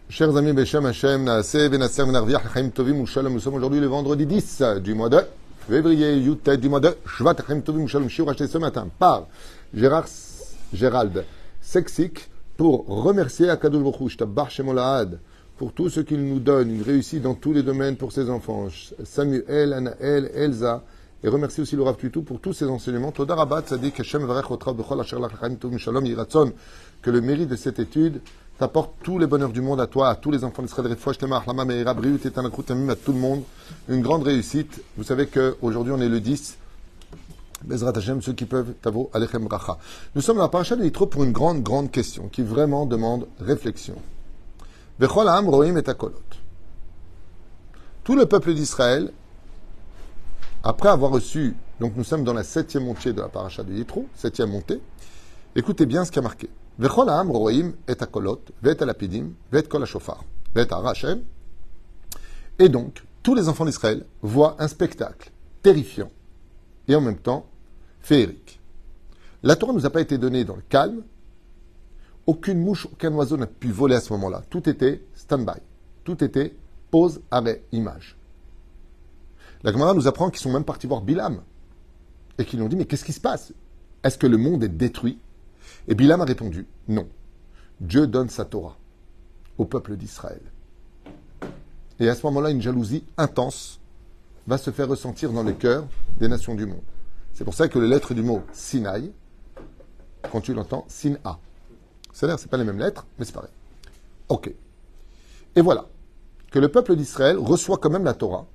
Chers amis, Beshem Hashem, Naaseh, Benasser, Benarviach, Chaim Tovim, Shalom. Nous sommes aujourd'hui le vendredi 10 du mois de février, Yutet du mois de Shvat, Chaim Tovim, Shalom. Shiur acheté ce matin par Gérald Sexic pour remercier Akadosh Baruch Hu, Shtabach Shemo Lahad, pour tout ce qu'il nous donne, une réussite dans tous les domaines pour ses enfants. Samuel, Anaël, Elsa, et remercier aussi le Rav Tutu pour tous ses enseignements. Toda Rabba, Tzadik, Hashem, Varech, Otra, Bechol, Asher, Lach, Chaim Tovim, Shalom, Yiratzon, que le mérite de cette étude t'apporte tous les bonheurs du monde à toi, à tous les enfants d'Israël, Refouach, Tema, Achlama, Meira, Briut, et Tanakrout, Tamim, à tout le monde. Une grande réussite. Vous savez qu'aujourd'hui, on est le 10. Bezrat Hashem, ceux qui peuvent, Tavo, Alechem Bracha. Nous sommes dans la paracha de Yitro pour une grande question qui vraiment demande réflexion. Bechol Ha'am Roim et Akolot. Tout le peuple d'Israël, après avoir reçu, donc nous sommes dans la 7e montée de la paracha de Yitro, 7e montée, écoutez bien ce qui a marqué. Vechol ha'am roim et akolot, ve'et alapidim, ve'et kol hashofar, ve'et hara Hashem. Et donc, tous les enfants d'Israël voient un spectacle terrifiant et en même temps féerique. La Torah ne nous a pas été donnée dans le calme. Aucune mouche, aucun oiseau n'a pu voler à ce moment-là. Tout était stand-by. Tout était pause, arrêt, image. La Gemara nous apprend qu'ils sont même partis voir Bilam et qu'ils lui ont dit, mais qu'est-ce qui se passe? Est-ce que le monde est détruit? Et Bilam a répondu, non. Dieu donne sa Torah au peuple d'Israël. Et à ce moment-là, une jalousie intense va se faire ressentir dans les cœurs des nations du monde. C'est pour ça que les lettres du mot Sinaï, quand tu l'entends, Sina. C'est-à-dire, c'est pas les mêmes lettres, mais c'est pareil. Ok. Et voilà, que le peuple d'Israël reçoit quand même la Torah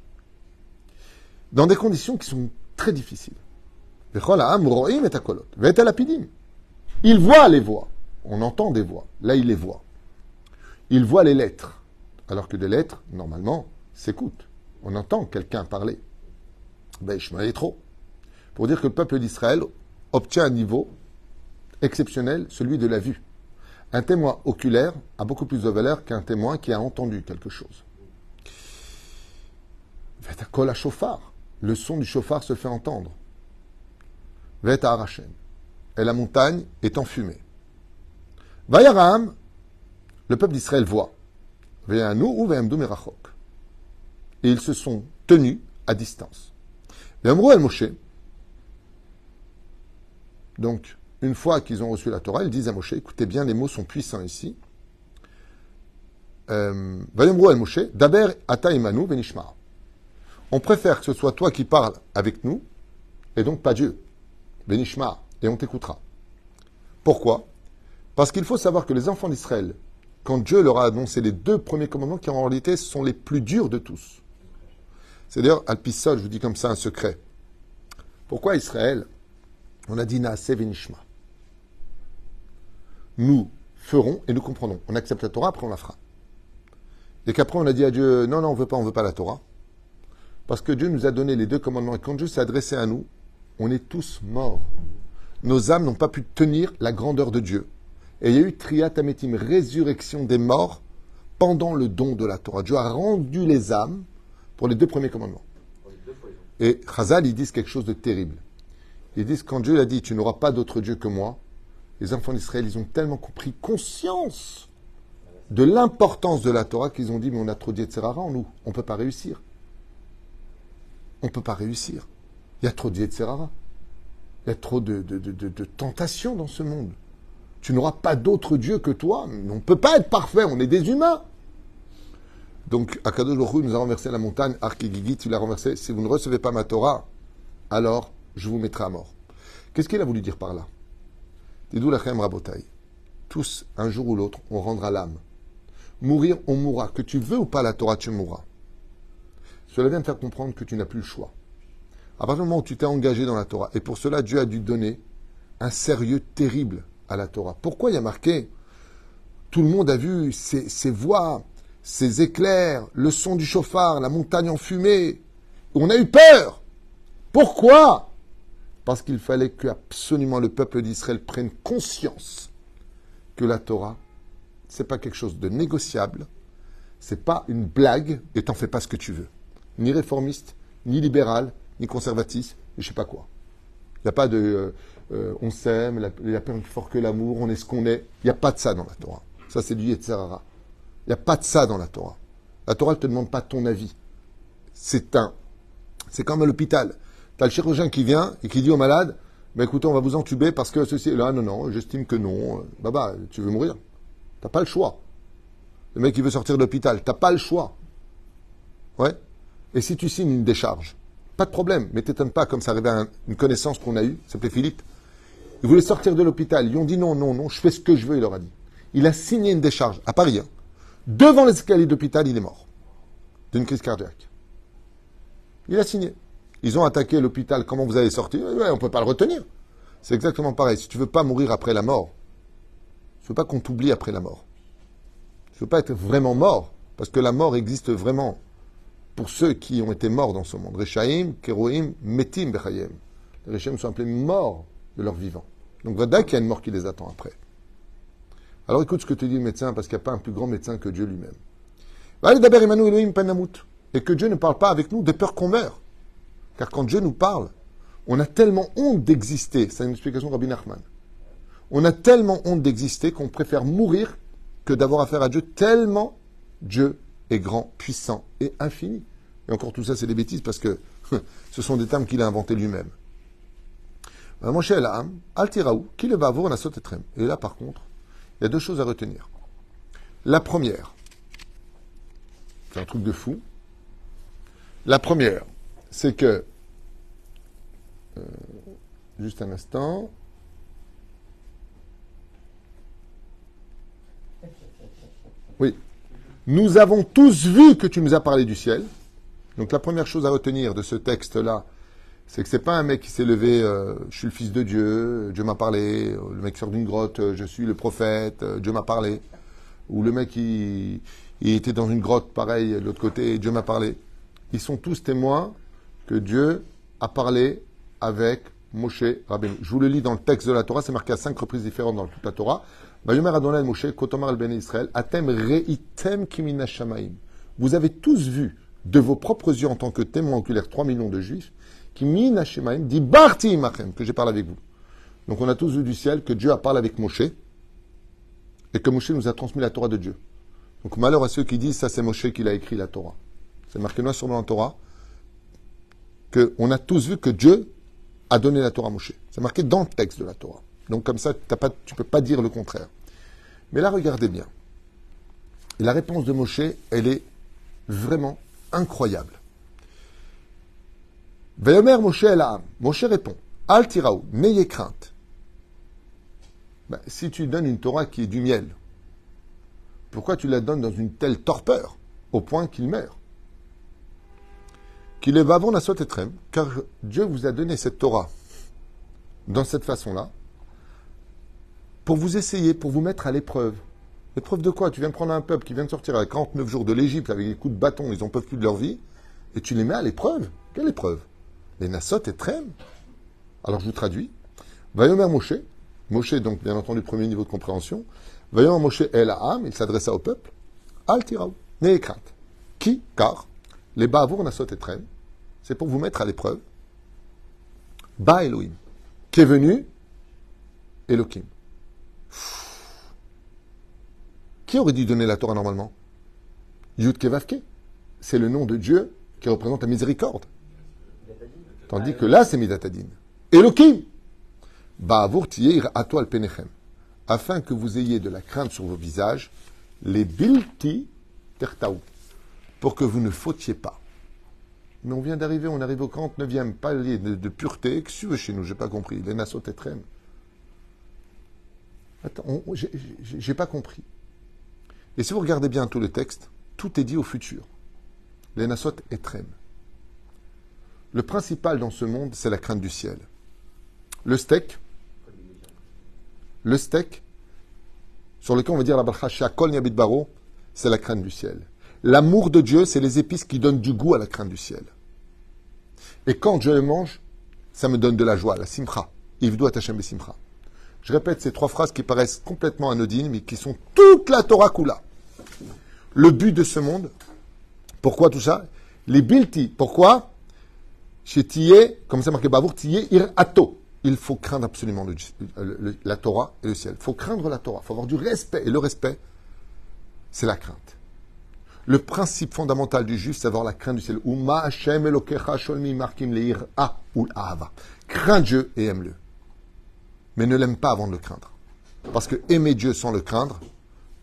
dans des conditions qui sont très difficiles. Vechol ha'am roim et akolot, ve'et alapidim. Il voit les voix. On entend des voix. Là, il les voit. Il voit les lettres. Alors que des lettres, normalement, s'écoutent. On entend quelqu'un parler. Ben, Ishmael est trop. Pour dire que le peuple d'Israël obtient un niveau exceptionnel, celui de la vue. Un témoin oculaire a beaucoup plus de valeur qu'un témoin qui a entendu quelque chose. V'et kol hashofar. Le son du chauffard se fait entendre. V'et hara Hashem. Et la montagne est enfumée. Vayaram, le peuple d'Israël voit. Ve'anu ou ve'amdu merachok. Et ils se sont tenus à distance. Ve'amru el Moshe. Donc, une fois qu'ils ont reçu la Torah, ils disent à Moshe, écoutez bien, les mots sont puissants ici. Ve'amru el Moshe, daber ata imanu ve'nishma. On préfère que ce soit toi qui parles avec nous, et donc pas Dieu. Ve'nishma. Et on t'écoutera. Pourquoi? Parce qu'il faut savoir que les enfants d'Israël, quand Dieu leur a annoncé les 2 premiers commandements, qui en réalité sont les plus durs de tous. C'est d'ailleurs, Alpissol, je vous dis comme ça un secret. Pourquoi Israël, on a dit Naaseh v'nishma. Nous ferons et nous comprendrons. On accepte la Torah, après on la fera. Et qu'après on a dit à Dieu, non, on veut pas la Torah. Parce que Dieu nous a donné les 2 commandements. Et quand Dieu s'est adressé à nous, on est tous morts. Nos âmes n'ont pas pu tenir la grandeur de Dieu. Et il y a eu Triat Ametim, résurrection des morts, pendant le don de la Torah. Dieu a rendu les âmes pour les 2 premiers commandements. Et Chazal, ils disent quelque chose de terrible. Ils disent, quand Dieu a dit, tu n'auras pas d'autre Dieu que moi, les enfants d'Israël, ils ont tellement pris conscience de l'importance de la Torah qu'ils ont dit, mais on a trop d'Yetzerara en nous, on ne peut pas réussir. On ne peut pas réussir. Il y a trop d'Yetzerara. Il y a trop de tentations dans ce monde. Tu n'auras pas d'autre Dieu que toi. On ne peut pas être parfait, on est des humains. Donc, Akadosh Baruch Hu nous a renversé la montagne, Arki Gigi, tu l'as renversé. Si vous ne recevez pas ma Torah, alors je vous mettrai à mort. Qu'est-ce qu'il a voulu dire par là? Tidou lachem rabotai. Tous, un jour ou l'autre, on rendra l'âme. Mourir, on mourra. Que tu veux ou pas la Torah, tu mourras. Cela vient de faire comprendre que tu n'as plus le choix. À partir du moment où tu t'es engagé dans la Torah, et pour cela, Dieu a dû donner un sérieux terrible à la Torah. Pourquoi il y a marqué? Tout le monde a vu ces voix, ces éclairs, le son du chauffard, la montagne enfumée. On a eu peur. Pourquoi? Parce qu'il fallait que absolument le peuple d'Israël prenne conscience que la Torah, c'est pas quelque chose de négociable, c'est pas une blague, et t'en fais pas ce que tu veux. Ni réformiste, ni libéral, ni conservatisme, et je sais pas quoi. Il n'y a pas de on s'aime, il n'y a pas plus fort que l'amour, on est ce qu'on est. Il n'y a pas de ça dans la Torah. Ça, c'est du Yetzerara. Il n'y a pas de ça dans la Torah. La Torah ne te demande pas ton avis. C'est comme à l'hôpital. Tu as le chirurgien qui vient et qui dit au malade, mais écoutez, on va vous entuber parce que ceci. Là, non, j'estime que non. Tu veux mourir. Tu n'as pas le choix. Le mec qui veut sortir de l'hôpital, tu n'as pas le choix. Ouais. Et si tu signes une décharge, pas de problème, mais t'étonnes pas, comme ça arrivait à une connaissance qu'on a eue, il s'appelait Philippe. Il voulait sortir de l'hôpital. Ils lui ont dit non, je fais ce que je veux, il leur a dit. Il a signé une décharge, à Paris. Hein. Devant les escaliers d'hôpital, il est mort. D'une crise cardiaque. Il a signé. Ils ont attaqué l'hôpital. Comment vous allez sortir? On ne peut pas le retenir. C'est exactement pareil. Si tu ne veux pas mourir après la mort, tu ne veux pas qu'on t'oublie après la mort. Tu ne veux pas être vraiment mort, parce que la mort existe vraiment pour ceux qui ont été morts dans ce monde. Rechaim, Keroim, Metim, Bechayem. Les Rechaim sont appelés morts de leur vivant. Donc, Vada, qu'il y a une mort qui les attend après. Alors, écoute ce que te dit le médecin, parce qu'il n'y a pas un plus grand médecin que Dieu lui-même. Et que Dieu ne parle pas avec nous de peur qu'on meure. Car quand Dieu nous parle, on a tellement honte d'exister. C'est une explication de Rabbi Nachman. On a tellement honte d'exister qu'on préfère mourir que d'avoir affaire à Dieu, tellement Dieu est grand, puissant et infini. Et encore tout ça, c'est des bêtises parce que ce sont des termes qu'il a inventés lui-même. Mon cher Elam, Altiraou, qui le va avoir on a sauté trem. Et là, par contre, il y a deux choses à retenir. La première, c'est un truc de fou. La première, c'est que, juste un instant, oui, nous avons tous vu que tu nous as parlé du ciel. Donc la première chose à retenir de ce texte-là, c'est que c'est pas un mec qui s'est levé, je suis le fils de Dieu, Dieu m'a parlé, le mec sort d'une grotte, je suis le prophète, Dieu m'a parlé. Ou le mec, il était dans une grotte, pareil, de l'autre côté, Dieu m'a parlé. Ils sont tous témoins que Dieu a parlé avec Moshe Rabbeinu. Je vous le lis dans le texte de la Torah, c'est marqué à 5 reprises différentes dans toute la Torah. Vayomer Adonai Moshe, Kotomar al Bnei Israël, Atem reitem kimina shamaim. Vous avez tous vu de vos propres yeux en tant que témoins oculaires 3 millions de juifs, kimina shamaim, dit Barti imachem, que j'ai parlé avec vous. Donc on a tous vu du ciel que Dieu a parlé avec Moshe et que Moshe nous a transmis la Torah de Dieu. Donc malheur à ceux qui disent ça c'est Moshe qui l'a écrit la Torah. C'est marqué noir sur blanc en Torah qu'on a tous vu que Dieu a donné la Torah à Moshe. C'est marqué dans le texte de la Torah. Donc comme ça, tu ne peux pas dire le contraire. Mais là, regardez bien. Et la réponse de Moshe, elle est vraiment incroyable. Vayomer Moshe el Ha'am. Moshe répond, Al tiraou, n'ayez crainte. Si tu donnes une Torah qui est du miel, pourquoi tu la donnes dans une telle torpeur, au point qu'il meurt? Qu'il est vavon asot etrem, car Dieu vous a donné cette Torah dans cette façon-là, pour vous essayer, pour vous mettre à l'épreuve. L'épreuve de quoi? Tu viens de prendre un peuple qui vient de sortir à 49 jours de l'Égypte avec des coups de bâton, ils n'en peuvent plus de leur vie, et tu les mets à l'épreuve. Quelle épreuve? Les Nassot et Trem. Alors je vous traduis. Vayomer Moshe, Moshe donc bien entendu premier niveau de compréhension, Vayomer Moshe el Ha'am, il s'adressa au peuple, Al tiraou, n'ayez crainte. Qui? Car les Ba'avour Nassot et Trem, c'est pour vous mettre à l'épreuve. Ba Elohim, qui est venu Elohim. Qui aurait dû donner la Torah normalement? Yud Kevavke. C'est le nom de Dieu qui représente la miséricorde. Tandis que là, c'est Midatadin. Elohim. Ba'avour tiyeir ato al penechem. Afin que vous ayez de la crainte sur vos visages, les bilti tertaou. Pour que vous ne fautiez pas. Mais on vient d'arriver, on arrive au 49e palier de pureté. Qu'est-ce que tu veux chez nous? J'ai pas compris. Les Nassot et Trem. Attends, j'ai pas compris. Et si vous regardez bien tout le texte, tout est dit au futur. Les Nassot et Trem. Le principal dans ce monde, c'est la crainte du ciel. Le steak, sur lequel on va dire la balcha kol niabit baro, c'est la crainte du ciel. L'amour de Dieu, c'est les épices qui donnent du goût à la crainte du ciel. Et quand je les mange, ça me donne de la joie, la simcha. Ivdu atachem besimcha. Je répète ces 3 phrases qui paraissent complètement anodines, mais qui sont toute la Torah Kula. Le but de ce monde, pourquoi tout ça? Les bilti, pourquoi? Chez Tiyé, comme ça marqué Bavour, Tiyé ir ato. Il faut craindre absolument la Torah et le ciel. Il faut craindre la Torah, il faut avoir du respect. Et le respect, c'est la crainte. Le principe fondamental du juif, c'est avoir la crainte du ciel. Uma Hashem Elokecha Sholmi Markim Leir A ou Ahava. Crains Dieu et aime-le. Mais ne l'aime pas avant de le craindre. Parce que aimer Dieu sans le craindre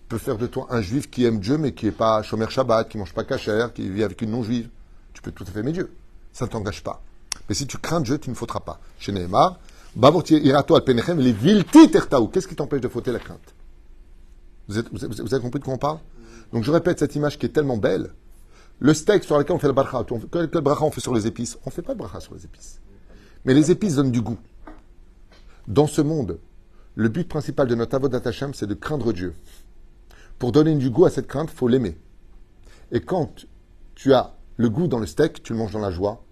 peut faire de toi un juif qui aime Dieu, mais qui n'est pas Shomer Shabbat, qui ne mange pas kasher, qui vit avec une non-juive. Tu peux tout à fait aimer Dieu. Ça ne t'engage pas. Mais si tu crains Dieu, tu ne fauteras pas. Chez Nehemar, Bavoti Irato al Penechem, les vilti tertaou. Qu'est-ce qui t'empêche de fauter la crainte? Vous avez compris de quoi on parle? Donc je répète cette image qui est tellement belle. Le steak sur lequel on fait la bracha, quel bracha on fait sur les épices? On ne fait pas de bracha sur les épices. Mais les épices donnent du goût. Dans ce monde, le but principal de notre avodat Hashem, c'est de craindre Dieu. Pour donner du goût à cette crainte, il faut l'aimer. Et quand tu as le goût dans le steak, tu le manges dans la joie.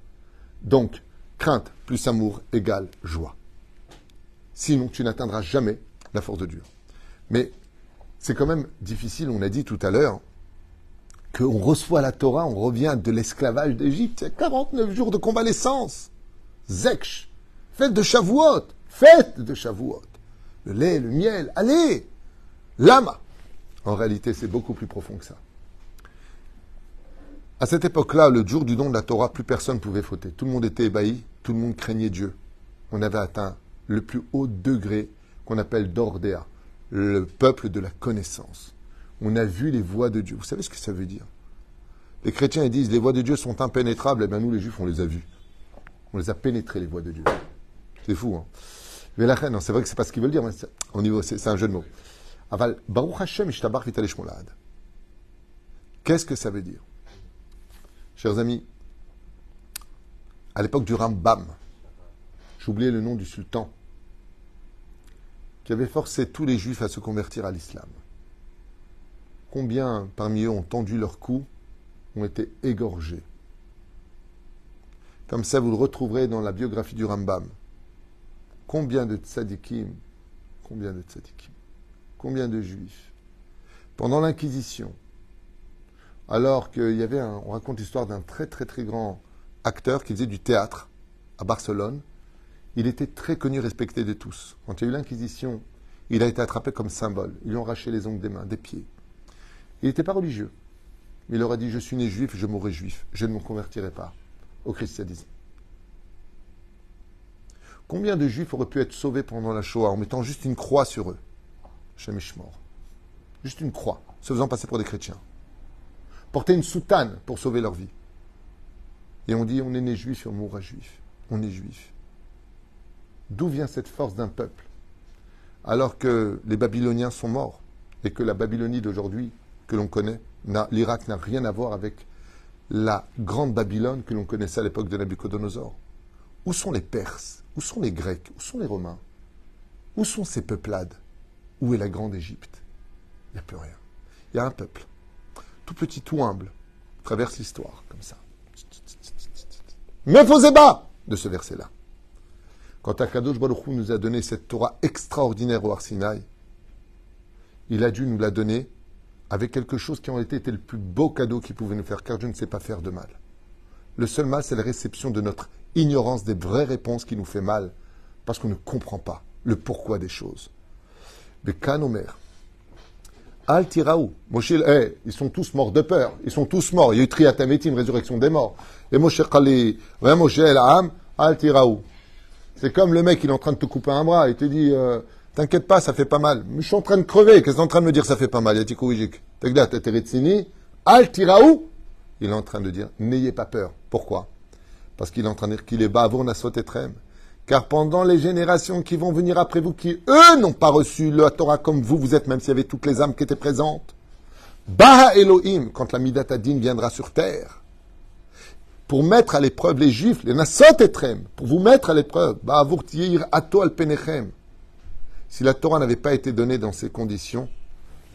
Donc, crainte plus amour égale joie. Sinon, tu n'atteindras jamais la force de Dieu. Mais c'est quand même difficile, on a dit tout à l'heure, qu'on reçoit la Torah, on revient de l'esclavage d'Égypte. Il y a 49 jours de convalescence. Zeksh, fête de Shavuot, fête de Shavuot. Le lait, le miel, allez, lama. En réalité, c'est beaucoup plus profond que ça. À cette époque-là, le jour du don de la Torah, plus personne ne pouvait fauter. Tout le monde était ébahi, tout le monde craignait Dieu. On avait atteint le plus haut degré qu'on appelle d'Ordéa, le peuple de la connaissance. On a vu les voies de Dieu. Vous savez ce que ça veut dire? Les chrétiens ils disent les voies de Dieu sont impénétrables. Eh bien nous, les juifs, on les a vues. On les a pénétrées, les voies de Dieu. C'est fou, hein? Mais la reine, c'est vrai que c'est pas ce qu'ils veulent dire, mais c'est un jeu de mots. Aval, Baruch Hashem, Ishtabach Vitale Shmolad. Qu'est-ce que ça veut dire? Chers amis, à l'époque du Rambam, j'ai oublié le nom du sultan, qui avait forcé tous les juifs à se convertir à l'islam. Combien parmi eux ont tendu leur cou, ont été égorgés. Comme ça, vous le retrouverez dans la biographie du Rambam. Combien de tzadikim, combien de juifs, pendant l'Inquisition, alors qu'il y avait on raconte l'histoire d'un très très très grand acteur qui faisait du théâtre à Barcelone. Il était très connu, respecté de tous. Quand il y a eu l'Inquisition, il a été attrapé comme symbole. Ils lui ont arraché les ongles des mains, des pieds. Il n'était pas religieux. Il leur a dit, je suis né juif, je mourrai juif. Je ne me convertirai pas au christianisme. Combien de juifs auraient pu être sauvés pendant la Shoah en mettant juste une croix sur eux? Shem Ishmor. Juste une croix, se faisant passer pour des chrétiens. Porter une soutane pour sauver leur vie. Et on dit, on est né juif et on mourra juif. On est juif. D'où vient cette force d'un peuple? Alors que les Babyloniens sont morts et que la Babylonie d'aujourd'hui, que l'on connaît, l'Irak n'a rien à voir avec la grande Babylone que l'on connaissait à l'époque de Nabucodonosor. Où sont les Perses? Où sont les Grecs? Où sont les Romains? Où sont ces peuplades? Où est la grande Égypte? Il n'y a plus rien. Il y a un peuple, tout petit, tout humble, traverse l'histoire comme ça. Mephozéba de ce verset-là. Quand Akadosh Baruch Hu nous a donné cette Torah extraordinaire au Har Sinaï, il a dû nous la donner avec quelque chose qui en été le plus beau cadeau qu'il pouvait nous faire, car Dieu ne sait pas faire de mal. Le seul mal, c'est la réception de notre ignorance des vraies réponses qui nous fait mal, parce qu'on ne comprend pas le pourquoi des choses. Mais Kanomer, Al Tiraou, Moshe, ils sont tous morts de peur, ils sont tous morts. Il y a eu Triatametim, résurrection des morts. Et Moshe Kali, Moshe El Am, Al Tiraou. C'est comme le mec, il est en train de te couper un bras, il te dit, t'inquiète pas, ça fait pas mal. Mais je suis en train de crever, qu'est-ce que tu es en train de me dire, ça fait pas mal? Yatikoujik. Tegda, Teteretsini, Al Tiraou. Il est en train de dire, n'ayez pas peur. Pourquoi? Parce qu'il est en train de dire qu'il est bavour nasot etrem. Car pendant les générations qui vont venir après vous, qui eux n'ont pas reçu la Torah comme vous êtes, même s'il y avait toutes les âmes qui étaient présentes, Baha Elohim, quand la Midat Hadin viendra sur terre, pour mettre à l'épreuve les Juifs, les nasot etrem, pour vous mettre à l'épreuve, bavour tiir ato al penechem. Si la Torah n'avait pas été donnée dans ces conditions,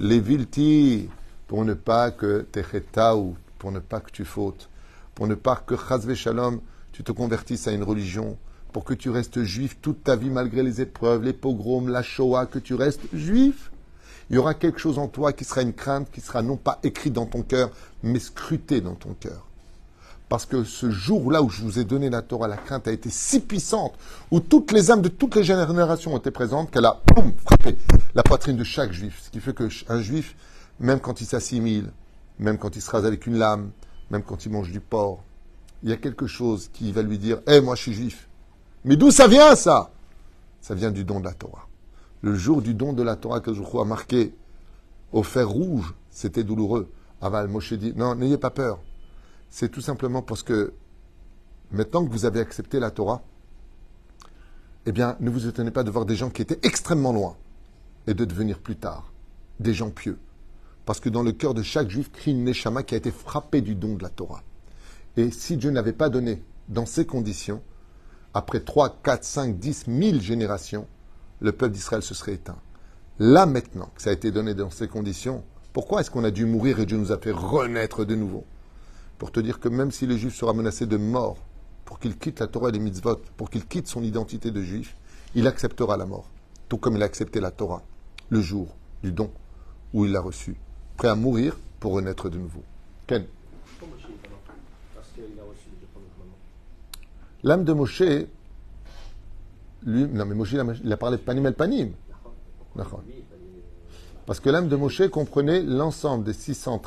les vilti, pour ne pas que techetaou, pour ne pas que tu fautes, pour ne pas que chazve shalom, tu te convertisses à une religion, pour que tu restes juif toute ta vie malgré les épreuves, les pogroms, la Shoah, que tu restes juif. Il y aura quelque chose en toi qui sera une crainte, qui sera non pas écrite dans ton cœur, mais scrutée dans ton cœur. Parce que ce jour-là où je vous ai donné la Torah, la crainte a été si puissante, où toutes les âmes de toutes les générations étaient présentes, qu'elle a frappé la poitrine de chaque juif. Ce qui fait qu'un juif, même quand il s'assimile, même quand il se rase avec une lame, même quand il mange du porc, il y a quelque chose qui va lui dire « Eh, moi je suis juif ». Mais d'où ça vient ça? Ça vient du don de la Torah. Le jour du don de la Torah que je crois a marqué au fer rouge, c'était douloureux. Aval, Moshe dit « Non, n'ayez pas peur. C'est tout simplement parce que maintenant que vous avez accepté la Torah, eh bien, ne vous étonnez pas de voir des gens qui étaient extrêmement loin et de devenir plus tard des gens pieux. Parce que dans le cœur de chaque juif crie une neshama qui a été frappée du don de la Torah. Et si Dieu n'avait pas donné dans ces conditions, après 3, 4, 5, 10, 1000 générations, le peuple d'Israël se serait éteint. Là maintenant que ça a été donné dans ces conditions, pourquoi est-ce qu'on a dû mourir et Dieu nous a fait renaître de nouveau? Pour te dire que même si le juif sera menacé de mort, pour qu'il quitte la Torah et les mitzvot, pour qu'il quitte son identité de juif, il acceptera la mort. Tout comme il a accepté la Torah, le jour du don où il l'a reçu, prêt à mourir pour renaître de nouveau. Ken. L'âme de Moshe, lui, non mais Moshe, il a parlé de Panim el Panim. Parce que l'âme de Moshe comprenait l'ensemble des 600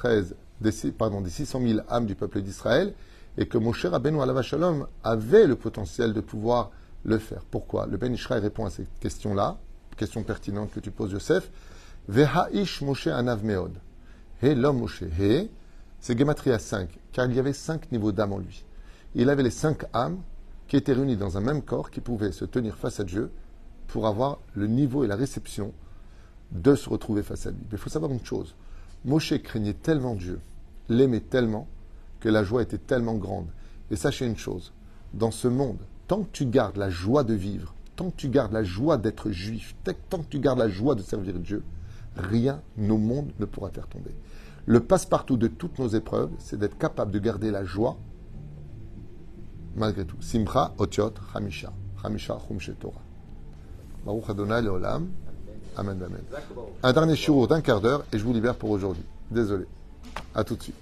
000 âmes du peuple d'Israël, et que Moshe Rabbeinu alav shalom avait le potentiel de pouvoir le faire. Pourquoi? Le Ben Ishraï répond à cette question-là, question pertinente que tu poses, Yosef. Veha'ish Moshe anav meod. He l'homme Moshe. He, c'est Gematria 5, car il y avait 5 niveaux d'âme en lui. Il avait les 5 âmes qui étaient réunies dans un même corps, qui pouvaient se tenir face à Dieu pour avoir le niveau et la réception de se retrouver face à lui. Mais il faut savoir une chose. Moshe craignait tellement Dieu, l'aimait tellement, que la joie était tellement grande. Et sachez une chose, dans ce monde, tant que tu gardes la joie de vivre, tant que tu gardes la joie d'être juif, tant que tu gardes la joie de servir Dieu, rien au monde ne pourra faire tomber. Le passe-partout de toutes nos épreuves, c'est d'être capable de garder la joie malgré tout. Simcha, Otiot, Hamisha. Hamisha, Chumshe Torah. Baruch Adonai Leolam. Amen, amen. Un dernier shiur d'un quart d'heure et je vous libère pour aujourd'hui. Désolé. À tout de suite.